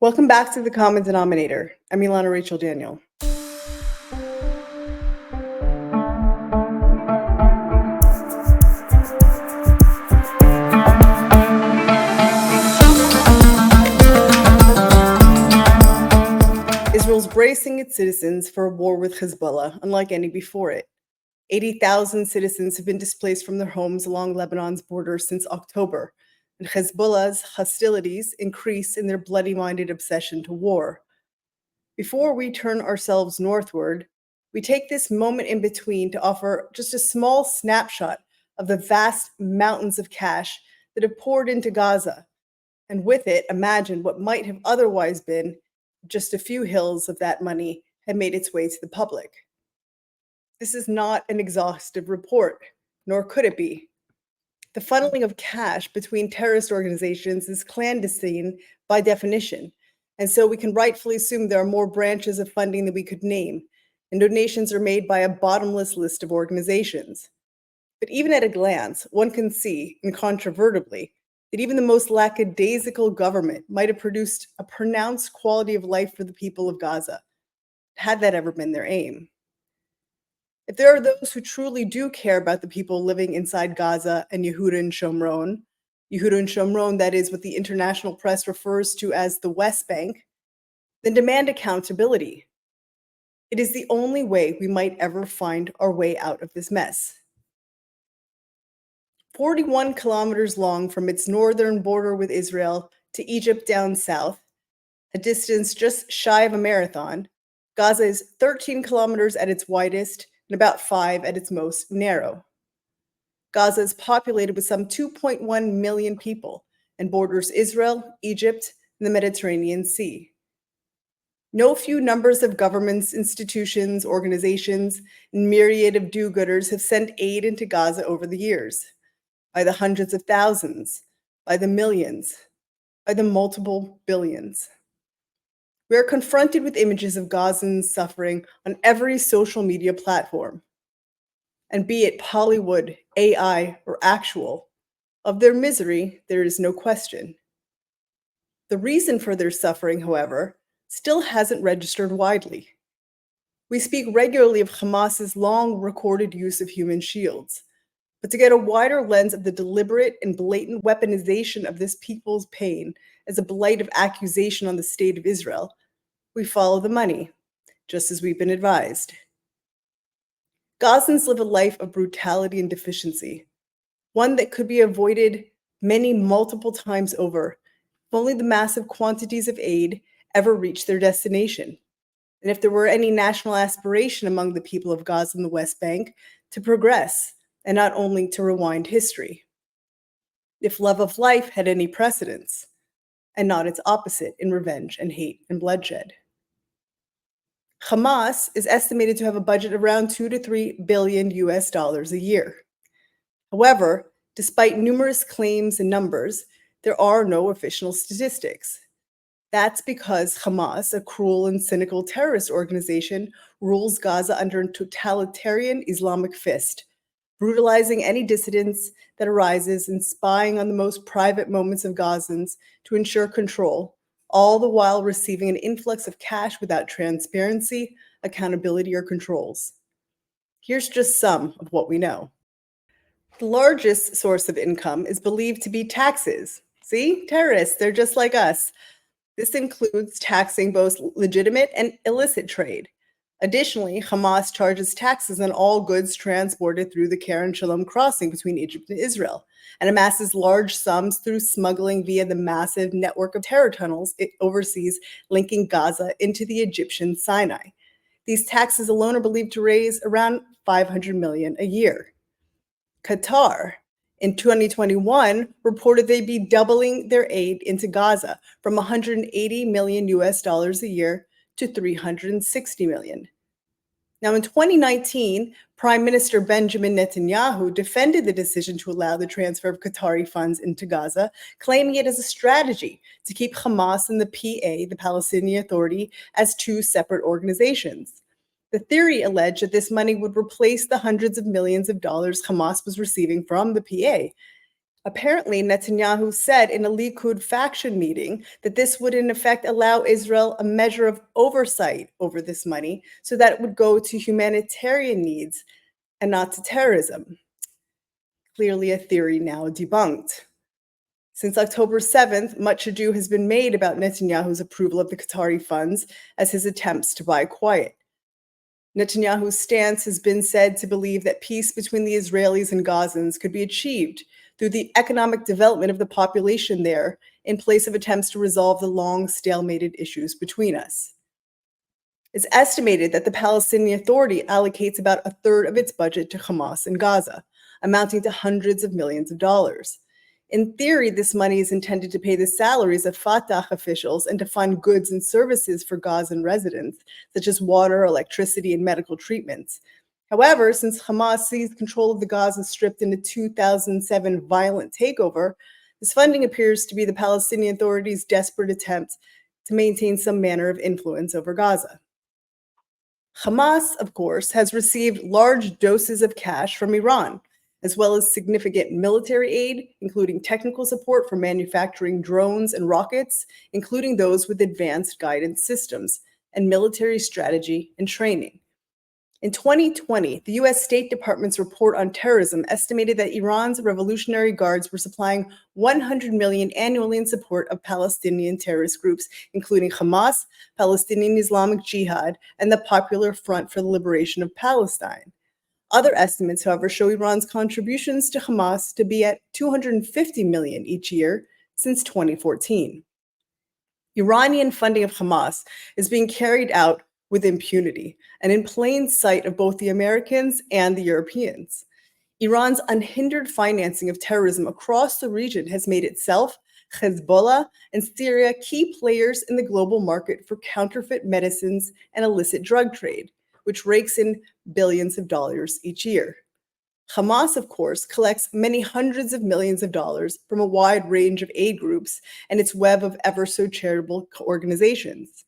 Welcome back to the Common Denominator. I'm Ilana Rachel Daniel. Israel's bracing its citizens for a war with Hezbollah, unlike any before it. 80,000 citizens have been displaced from their homes along Lebanon's border since October, and Hezbollah's hostilities increase in their bloody-minded obsession to war. Before we turn ourselves northward, we take this moment in between to offer just a small snapshot of the vast mountains of cash that have poured into Gaza, and with it, imagine what might have otherwise been just a few hills of that money had made its way to the public. This is not an exhaustive report, nor could it be. The funneling of cash between terrorist organizations is clandestine by definition, and so we can rightfully assume there are more branches of funding than we could name, and donations are made by a bottomless list of organizations. But even at a glance, one can see, incontrovertibly, that even the most lackadaisical government might have produced a pronounced quality of life for the people of Gaza, had that ever been their aim. If there are those who truly do care about the people living inside Gaza and Yehuda Shomron, that is what the international press refers to as the West Bank, then demand accountability. It is the only way we might ever find our way out of this mess. 41 kilometers long from its northern border with Israel to Egypt down south, a distance just shy of a marathon, Gaza is 13 kilometers at its widest and about 5 at its most narrow. Gaza is populated with some 2.1 million people and borders Israel, Egypt, and the Mediterranean Sea. No few numbers of governments, institutions, organizations, and myriad of do-gooders have sent aid into Gaza over the years. By the hundreds of thousands, by the millions, by the multiple billions. We are confronted with images of Gazans suffering on every social media platform. And be it Hollywood, AI, or actual, of their misery, there is no question. The reason for their suffering, however, still hasn't registered widely. We speak regularly of Hamas's long-recorded use of human shields, but to get a wider lens of the deliberate and blatant weaponization of this people's pain as a blight of accusation on the state of Israel, we follow the money, just as we've been advised. Gazans live a life of brutality and deficiency, one that could be avoided multiple times over, if only the massive quantities of aid ever reached their destination, and if there were any national aspiration among the people of Gaza and the West Bank to progress, and not only to rewind history. If love of life had any precedence, and not its opposite in revenge and hate and bloodshed. Hamas is estimated to have a budget around $2 to $3 billion a year. However, despite numerous claims and numbers, there are no official statistics. That's because Hamas, a cruel and cynical terrorist organization, rules Gaza under a totalitarian Islamic fist, brutalizing any dissidence that arises and spying on the most private moments of Gazans to ensure control, all the while receiving an influx of cash without transparency, accountability, or controls. Here's just some of what we know. The largest source of income is believed to be taxes. See, terrorists, they're just like us. This includes taxing both legitimate and illicit trade. Additionally, Hamas charges taxes on all goods transported through the Keren Shalom crossing between Egypt and Israel, and amasses large sums through smuggling via the massive network of terror tunnels it oversees linking Gaza into the Egyptian Sinai. These taxes alone are believed to raise around $500 million a year. Qatar, in 2021, reported they'd be doubling their aid into Gaza from $180 million a year to $360 million. Now, in 2019, Prime Minister Benjamin Netanyahu defended the decision to allow the transfer of Qatari funds into Gaza, claiming it as a strategy to keep Hamas and the PA, the Palestinian Authority, as two separate organizations. The theory alleged that this money would replace the hundreds of millions of dollars Hamas was receiving from the PA. Apparently, Netanyahu said in a Likud faction meeting that this would in effect allow Israel a measure of oversight over this money so that it would go to humanitarian needs and not to terrorism. Clearly a theory now debunked. Since October 7th, much ado has been made about Netanyahu's approval of the Qatari funds as his attempts to buy quiet. Netanyahu's stance has been said to believe that peace between the Israelis and Gazans could be achieved through the economic development of the population there in place of attempts to resolve the long stalemated issues between us. It's estimated that the Palestinian Authority allocates about a third of its budget to Hamas in Gaza, amounting to hundreds of millions of dollars. In theory, this money is intended to pay the salaries of Fatah officials and to fund goods and services for Gazan residents, such as water, electricity, and medical treatments. However, since Hamas seized control of the Gaza Strip in the 2007 violent takeover, this funding appears to be the Palestinian Authority's desperate attempt to maintain some manner of influence over Gaza. Hamas, of course, has received large doses of cash from Iran, as well as significant military aid, including technical support for manufacturing drones and rockets, including those with advanced guidance systems, and military strategy and training. In 2020, the US State Department's report on terrorism estimated that Iran's Revolutionary Guards were supplying $100 million annually in support of Palestinian terrorist groups, including Hamas, Palestinian Islamic Jihad, and the Popular Front for the Liberation of Palestine. Other estimates, however, show Iran's contributions to Hamas to be at $250 million each year since 2014. Iranian funding of Hamas is being carried out with impunity and in plain sight of both the Americans and the Europeans. Iran's unhindered financing of terrorism across the region has made itself, Hezbollah, and Syria key players in the global market for counterfeit medicines and illicit drug trade, which rakes in billions of dollars each year. Hamas, of course, collects many hundreds of millions of dollars from a wide range of aid groups and its web of ever so charitable organizations.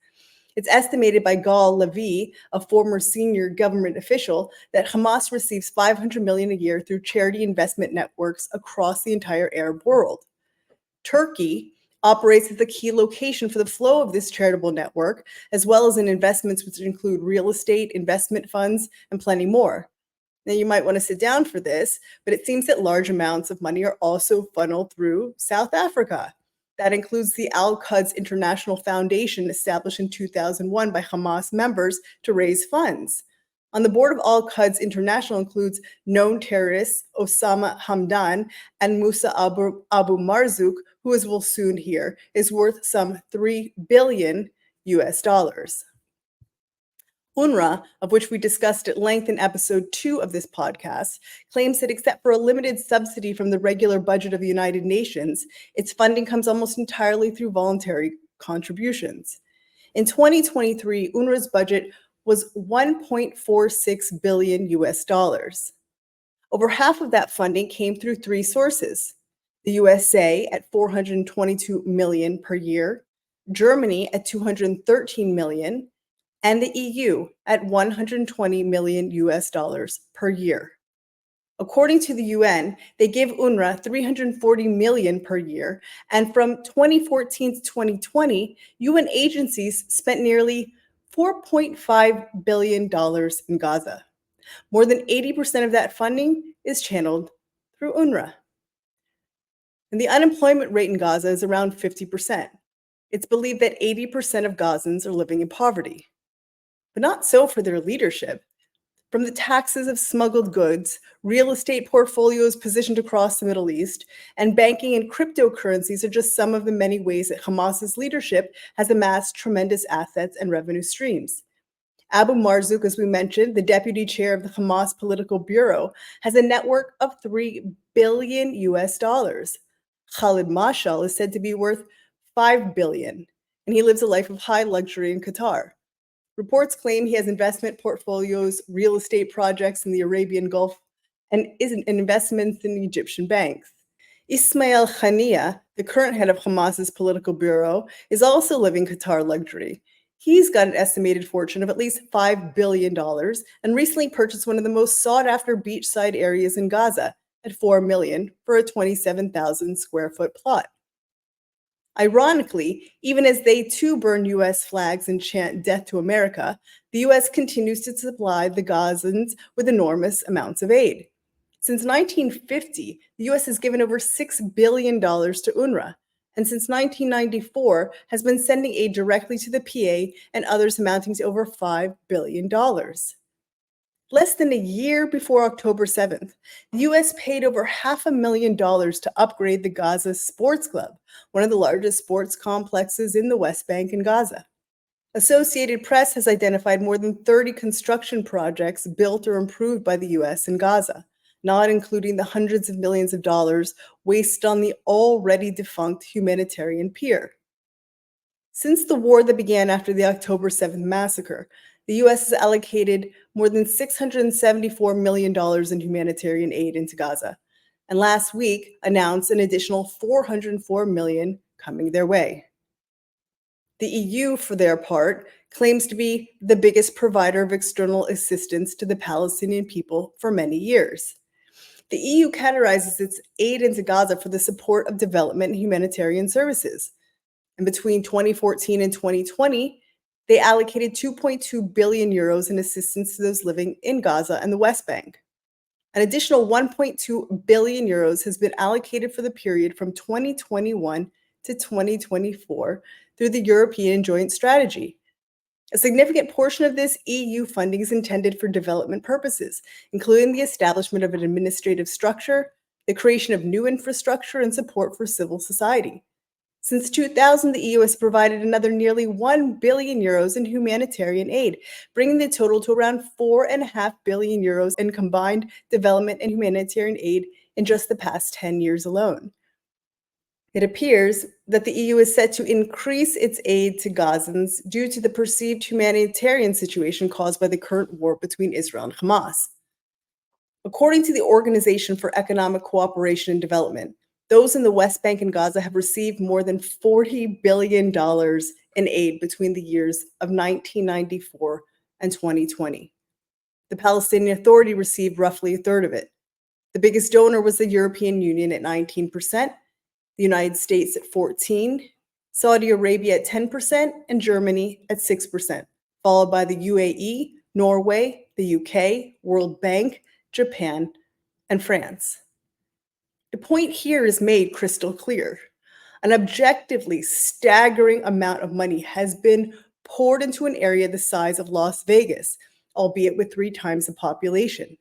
It's estimated by Gal Levy, a former senior government official, that Hamas receives $500 million a year through charity investment networks across the entire Arab world. Turkey operates as the key location for the flow of this charitable network, as well as in investments which include real estate, investment funds, and plenty more. Now, you might want to sit down for this, but it seems that large amounts of money are also funneled through South Africa. That includes the Al-Quds International Foundation established in 2001 by Hamas members to raise funds. On the board of Al-Quds International includes known terrorists Osama Hamdan and Musa Abu Marzouk, who, as we'll soon hear, is worth some $3 billion US. UNRWA, of which we discussed at length in episode 2 of this podcast, claims that except for a limited subsidy from the regular budget of the United Nations, its funding comes almost entirely through voluntary contributions. In 2023, UNRWA's budget was $1.46 billion US. Over half of that funding came through 3 sources: the USA at $422 million per year, Germany at $213 million, and the EU at $120 million US per year. According to the UN, they give UNRWA $340 million per year, and from 2014 to 2020, UN agencies spent nearly $4.5 billion in Gaza. More than 80% of that funding is channeled through UNRWA. And the unemployment rate in Gaza is around 50%. It's believed that 80% of Gazans are living in poverty. But not so for their leadership. From the taxes of smuggled goods, real estate portfolios positioned across the Middle East, and banking and cryptocurrencies are just some of the many ways that Hamas's leadership has amassed tremendous assets and revenue streams. Abu Marzouk, as we mentioned, the deputy chair of the Hamas Political Bureau, has a network of $3 billion US. Khalid Mashal is said to be worth $5 billion, and he lives a life of high luxury in Qatar. Reports claim he has investment portfolios, real estate projects in the Arabian Gulf, and investments in Egyptian banks. Ismail Khania, the current head of Hamas's political bureau, is also living Qatar luxury. He's got an estimated fortune of at least $5 billion and recently purchased one of the most sought-after beachside areas in Gaza, at $4 million for a 27,000 square foot plot. Ironically, even as they too burn US flags and chant death to America, the US continues to supply the Gazans with enormous amounts of aid. Since 1950, the US has given over $6 billion to UNRWA, and since 1994 has been sending aid directly to the PA and others amounting to over $5 billion. Less than a year before October 7th, the US paid over $500,000 to upgrade the Gaza Sports Club, one of the largest sports complexes in the West Bank and Gaza. Associated Press has identified more than 30 construction projects built or improved by the US in Gaza, not including the hundreds of millions of dollars wasted on the already defunct humanitarian pier. Since the war that began after the October 7th massacre, the US has allocated more than $674 million in humanitarian aid into Gaza, and last week announced an additional $404 million coming their way. The EU, for their part, claims to be the biggest provider of external assistance to the Palestinian people for many years. The EU categorizes its aid into Gaza for the support of development and humanitarian services. And between 2014 and 2020, they allocated 2.2 billion euros in assistance to those living in Gaza and the West Bank. An additional 1.2 billion euros has been allocated for the period from 2021 to 2024 through the European Joint Strategy. A significant portion of this EU funding is intended for development purposes, including the establishment of an administrative structure, the creation of new infrastructure, and support for civil society. Since 2000, the EU has provided another nearly 1 billion euros in humanitarian aid, bringing the total to around 4.5 billion euros in combined development and humanitarian aid in just the past 10 years alone. It appears that the EU is set to increase its aid to Gazans due to the perceived humanitarian situation caused by the current war between Israel and Hamas. According to the Organization for Economic Cooperation and Development, those in the West Bank and Gaza have received more than $40 billion in aid between the years of 1994 and 2020. The Palestinian Authority received roughly a third of it. The biggest donor was the European Union at 19%, the United States at 14%, Saudi Arabia at 10%, and Germany at 6%, followed by the UAE, Norway, the UK, World Bank, Japan, and France. The point here is made crystal clear. An objectively staggering amount of money has been poured into an area the size of Las Vegas, albeit with 3 times the population.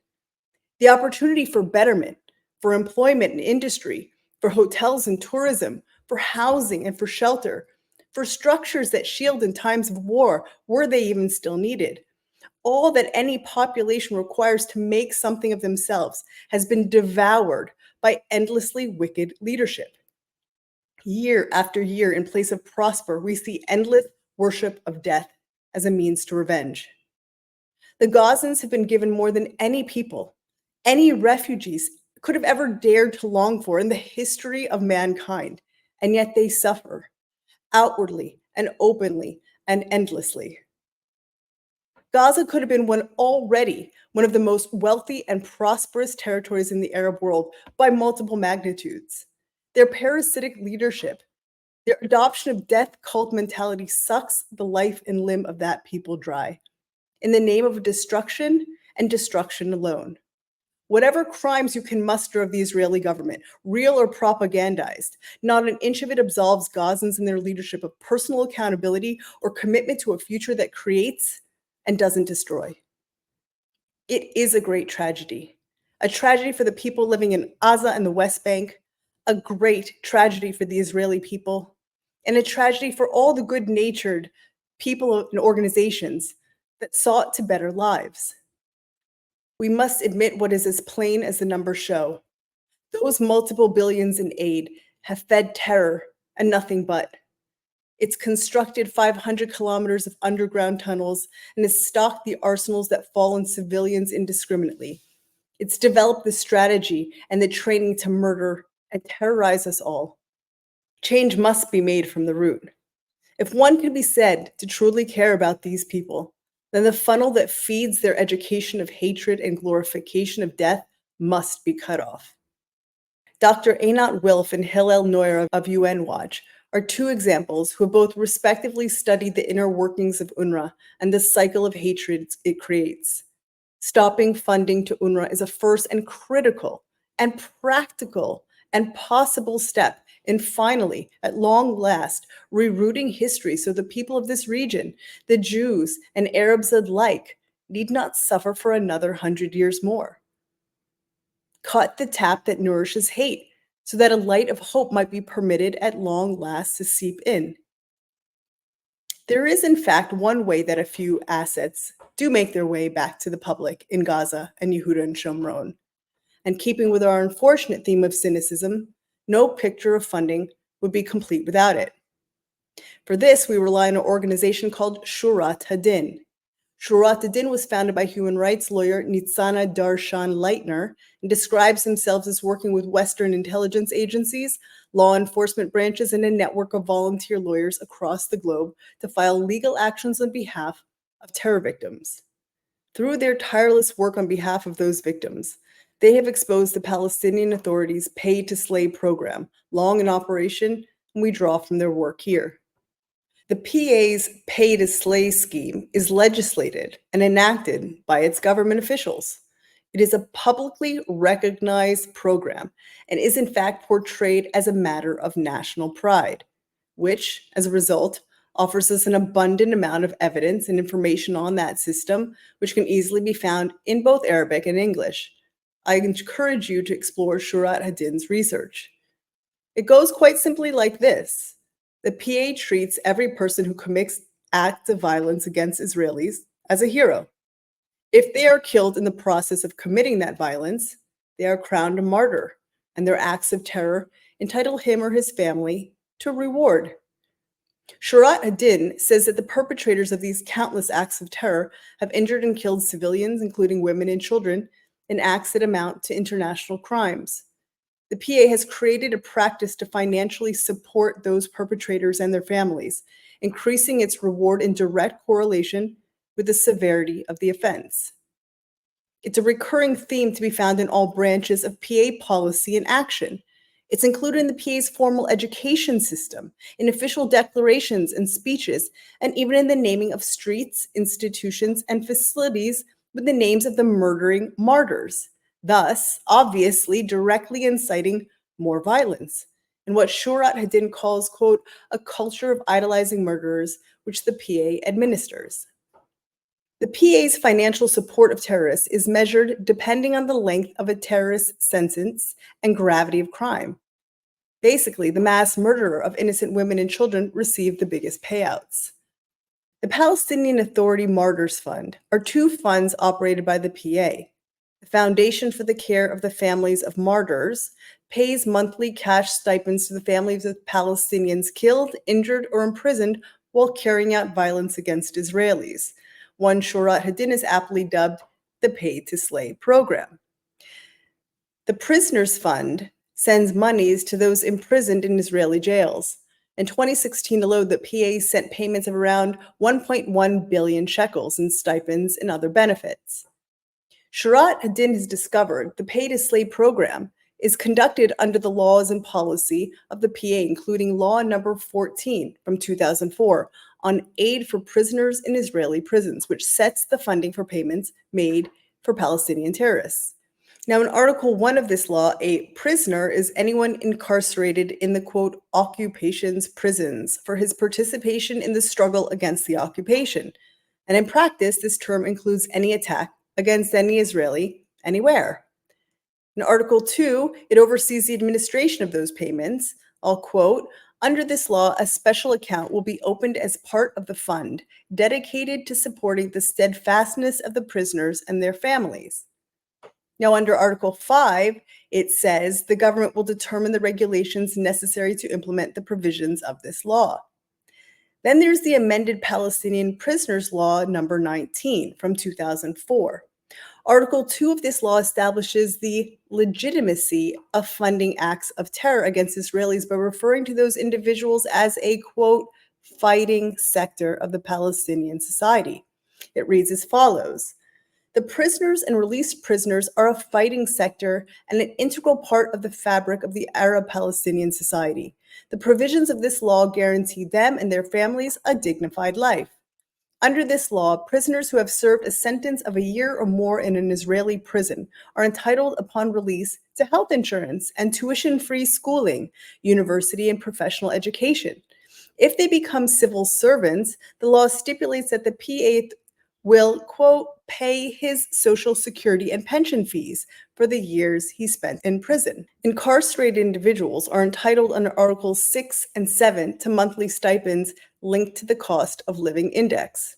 The opportunity for betterment, for employment and industry, for hotels and tourism, for housing and for shelter, for structures that shield in times of war, were they even still needed. All that any population requires to make something of themselves has been devoured by endlessly wicked leadership. Year after year, in place of prosper, we see endless worship of death as a means to revenge. The Gazans have been given more than any people, any refugees could have ever dared to long for in the history of mankind, and yet they suffer outwardly and openly and endlessly. Gaza could have been already one of the most wealthy and prosperous territories in the Arab world by multiple magnitudes. Their parasitic leadership, their adoption of death cult mentality sucks the life and limb of that people dry, in the name of destruction and destruction alone. Whatever crimes you can muster of the Israeli government, real or propagandized, not an inch of it absolves Gazans and their leadership of personal accountability or commitment to a future that creates and doesn't destroy. It is a great tragedy. A tragedy for the people living in Gaza and the West Bank, a great tragedy for the Israeli people, and a tragedy for all the good-natured people and organizations that sought to better lives. We must admit what is as plain as the numbers show. Those multiple billions in aid have fed terror and nothing but. It's constructed 500 kilometers of underground tunnels and has stocked the arsenals that fall on civilians indiscriminately. It's developed the strategy and the training to murder and terrorize us all. Change must be made from the root. If one can be said to truly care about these people, then the funnel that feeds their education of hatred and glorification of death must be cut off. Dr. Einat Wilf and Hillel Neuer of UN Watch are two examples who have both respectively studied the inner workings of UNRWA and the cycle of hatred it creates. Stopping funding to UNRWA is a first and critical and practical and possible step in finally, at long last, rerouting history so the people of this region, the Jews and Arabs alike, need not suffer for another 100 years more. Cut the tap that nourishes hate so that a light of hope might be permitted at long last to seep in. There is, in fact, one way that a few assets do make their way back to the public in Gaza and Yehuda and Shomron. And keeping with our unfortunate theme of cynicism, no picture of funding would be complete without it. For this, we rely on an organization called Shurat Hadin. Shurat Hadin was founded by human rights lawyer Nitzana Darshan Leitner and describes themselves as working with Western intelligence agencies, law enforcement branches, and a network of volunteer lawyers across the globe to file legal actions on behalf of terror victims. Through their tireless work on behalf of those victims, they have exposed the Palestinian Authority's pay-to-slay program, long in operation, and we draw from their work here. The PA's pay-to-slay scheme is legislated and enacted by its government officials. It is a publicly recognized program and is in fact portrayed as a matter of national pride, which, as a result, offers us an abundant amount of evidence and information on that system, which can easily be found in both Arabic and English. I encourage you to explore Shurat Hadin's research. It goes quite simply like this. The PA treats every person who commits acts of violence against Israelis as a hero. If they are killed in the process of committing that violence, they are crowned a martyr, and their acts of terror entitle him or his family to reward. Shurat Hadin says that the perpetrators of these countless acts of terror have injured and killed civilians, including women and children, in acts that amount to international crimes. The PA has created a practice to financially support those perpetrators and their families, increasing its reward in direct correlation with the severity of the offense. It's a recurring theme to be found in all branches of PA policy and action. It's included in the PA's formal education system, in official declarations and speeches, and even in the naming of streets, institutions, and facilities with the names of the murdering martyrs, thus obviously directly inciting more violence, in what Shurat Hadin calls, quote, a culture of idolizing murderers, which the PA administers. The PA's financial support of terrorists is measured depending on the length of a terrorist sentence and gravity of crime. Basically, the mass murderer of innocent women and children received the biggest payouts. The Palestinian Authority Martyrs Fund are two funds operated by the PA. The Foundation for the Care of the Families of Martyrs pays monthly cash stipends to the families of Palestinians killed, injured, or imprisoned while carrying out violence against Israelis. One Shurat Hadin is aptly dubbed the Pay-to-Slay program. The Prisoners Fund sends monies to those imprisoned in Israeli jails. In 2016 alone, the PA sent payments of around 1.1 billion shekels in stipends and other benefits. Shurat Hadin has discovered the pay-to-slay program is conducted under the laws and policy of the PA, including Law Number 14 from 2004 on aid for prisoners in Israeli prisons, which sets the funding for payments made for Palestinian terrorists. Now, in Article 1 of this law, a prisoner is anyone incarcerated in the, quote, occupation's prisons for his participation in the struggle against the occupation. And in practice, this term includes any attack against any Israeli anywhere. In Article 2, it oversees the administration of those payments. I'll quote, under this law, a special account will be opened as part of the fund dedicated to supporting the steadfastness of the prisoners and their families. Now, under Article 5, it says the government will determine the regulations necessary to implement the provisions of this law. Then there's the amended Palestinian Prisoners Law number 19 from 2004. Article 2 of this law establishes the legitimacy of funding acts of terror against Israelis by referring to those individuals as a, quote, fighting sector of the Palestinian society. It reads as follows. The prisoners and released prisoners are a fighting sector and an integral part of the fabric of the Arab-Palestinian society. The provisions of this law guarantee them and their families a dignified life. Under this law, prisoners who have served a sentence of a year or more in an Israeli prison are entitled upon release to health insurance and tuition-free schooling, university and professional education. If they become civil servants, the law stipulates that the PA will, quote, pay his social security and pension fees for the years he spent in prison. Incarcerated individuals are entitled under Articles 6 and 7 to monthly stipends linked to the cost of living index.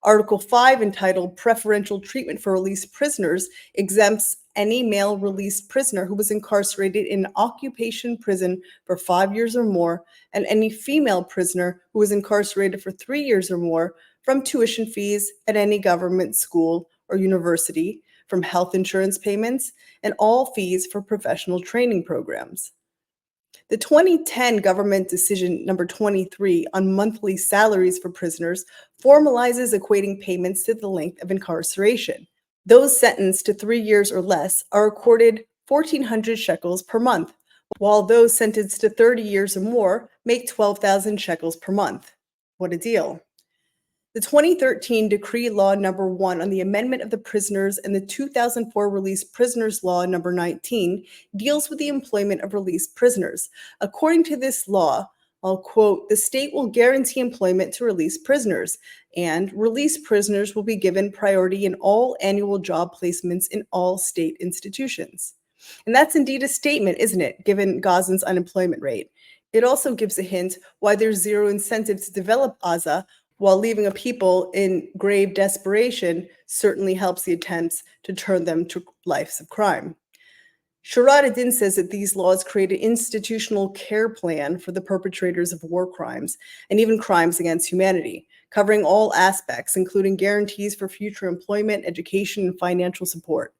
Article 5, entitled Preferential Treatment for Released Prisoners, exempts any male released prisoner who was incarcerated in an occupation prison for 5 years or more, and any female prisoner who was incarcerated for 3 years or more from tuition fees at any government school or university, from health insurance payments, and all fees for professional training programs. The 2010 government decision number 23 on monthly salaries for prisoners formalizes equating payments to the length of incarceration. Those sentenced to 3 years or less are accorded 1,400 shekels per month, while those sentenced to 30 years or more make 12,000 shekels per month. What a deal. The 2013 Decree Law Number 1 on the amendment of the prisoners and the 2004 Released Prisoners Law Number 19 deals with the employment of released prisoners. According to this law, I'll quote, the state will guarantee employment to released prisoners, and released prisoners will be given priority in all annual job placements in all state institutions. And that's indeed a statement, isn't it, given Gazans' unemployment rate? It also gives a hint why there's zero incentive to develop Gaza, while leaving a people in grave desperation certainly helps the attempts to turn them to lives of crime. Sharad Adin says that these laws create an institutional care plan for the perpetrators of war crimes and even crimes against humanity, covering all aspects, including guarantees for future employment, education, and financial support.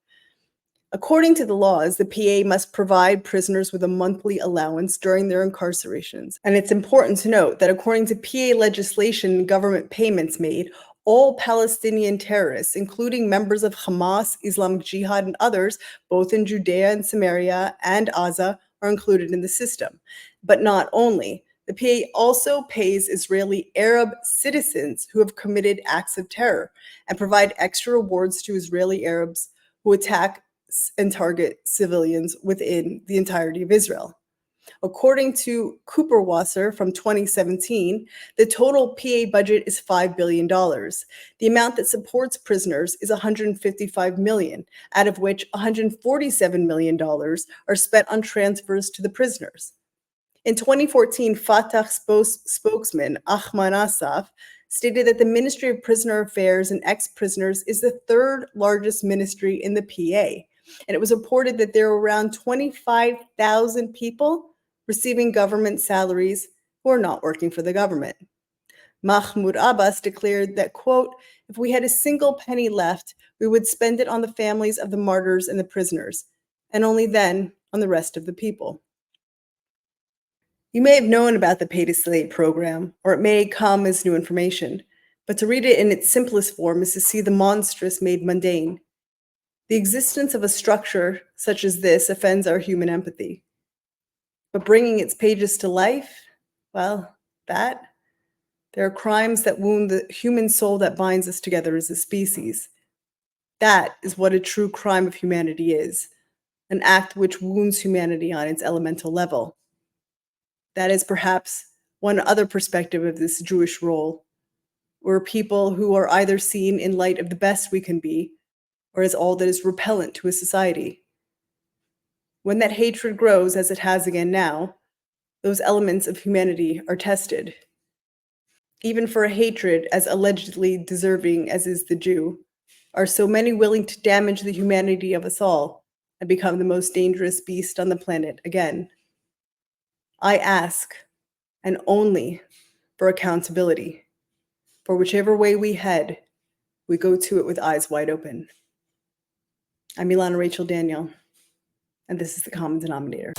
According to the laws, the PA must provide prisoners with a monthly allowance during their incarcerations. And it's important to note that according to PA legislation and government payments made, all Palestinian terrorists, including members of Hamas, Islamic Jihad, and others, both in Judea and Samaria and Gaza, are included in the system. But not only. The PA also pays Israeli Arab citizens who have committed acts of terror and provide extra rewards to Israeli Arabs who attack and target civilians within the entirety of Israel. According to Cooper Wasser from 2017, the total PA budget is $5 billion. The amount that supports prisoners is $155 million, out of which $147 million are spent on transfers to the prisoners. In 2014, Fatah spokesman Ahmad Assaf stated that the Ministry of Prisoner Affairs and Ex-Prisoners is the third largest ministry in the PA. And it was reported that there were around 25,000 people receiving government salaries who are not working for the government. Mahmoud Abbas declared that, quote, if we had a single penny left, we would spend it on the families of the martyrs and the prisoners, and only then on the rest of the people. You may have known about the pay to slave program, or it may come as new information, but to read it in its simplest form is to see the monstrous made mundane. The existence of a structure such as this offends our human empathy. But bringing its pages to life, well, there are crimes that wound the human soul that binds us together as a species. That is what a true crime of humanity is, an act which wounds humanity on its elemental level. That is perhaps one other perspective of this Jewish role. We're people who are either seen in light of the best we can be, or as all that is repellent to a society. When that hatred grows, as it has again now, those elements of humanity are tested. Even for a hatred as allegedly deserving as is the Jew, are so many willing to damage the humanity of us all and become the most dangerous beast on the planet again? I ask, and only, for accountability. For whichever way we head, we go to it with eyes wide open. I'm Ilana Rachel Daniel, and this is the Common Denominator.